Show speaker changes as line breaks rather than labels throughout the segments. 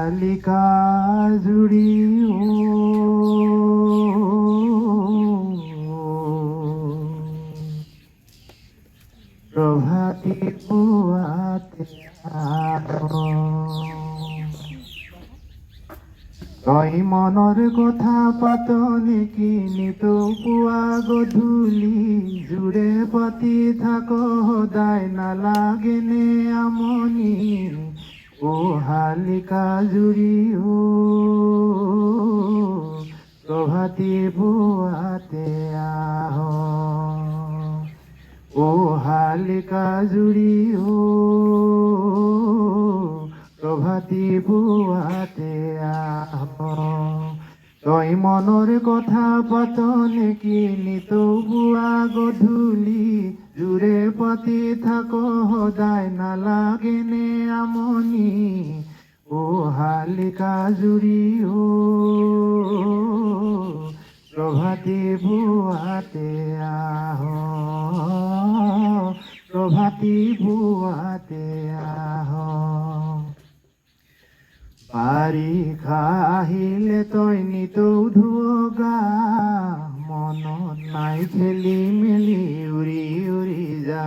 শালিকা জুৰি প্ৰভাতী পুৱাতে তই মনৰ কথা পাত নেকি নিতৌ পুৱা গধূলি জোৰে পাতি থাক সদায় নালাগেনে আমনি ও শালিকা জুৰি প্ৰভাতী পুৱাতে আহ ও শালিকা জুৰি প্ৰভাতী পুৱাতে আহ তই মনৰ কথা পাত নেকি নিতৌ পুৱা গধূলি জোৰে পাতি থাক সদায় নালাগেনে আমনি ও শালিকা জুৰি প্ৰভাতী পুৱাতে আহ প্ৰভাতী পুৱাতে আহ বাৰিষা আহিলে তই নিতৌ ধুৱগা মনত নাই খেলি মেলি উৰি উৰি যা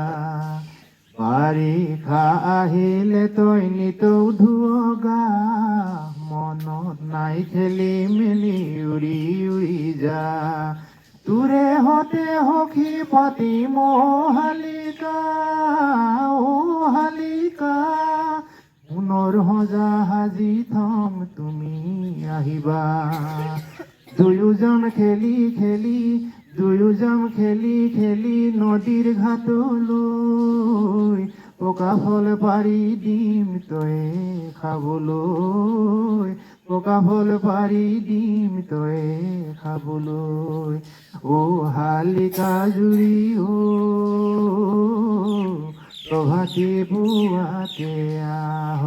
বাৰিষা আহিলে তই নিতৌ ধুৱগা মনত নাই খেলি মেলি উৰি উৰি যা তোৰে হতে সখী পাতি শালিকা ও শালিকা পুনৰ সজা সাজি থম তুমি আহিবা দুয়োজন খেলি খেলি নদীৰ ঘাটলৈ পকা ফল পাৰি দিম তই খাবলৈ পকা ফল পাৰি দিম তই খাবলৈ ও শালিকা জুৰি প্ৰভাতী পুৱাতে আহ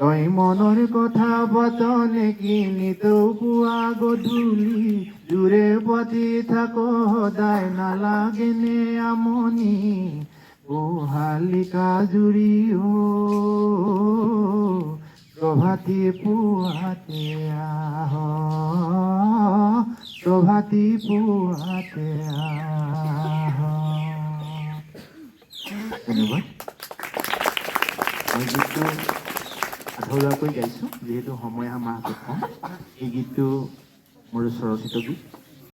তই মনৰ কথা পাত নেকি নিতৌ পুৱা গধূলি জোৰে পাতি থাক সদায় নালাগেনে আমনি ও শালিকা জুৰি প্ৰভাতী পুৱাতে আহ প্ৰভাতী পুৱাতে আহ ধন্যবাদ মই গীতটো আধৰুৱাকৈ গাইছোঁ যিহেতু সময় আমাৰ হাতত কম এই গীতটো মোৰ স্বৰচিত গীত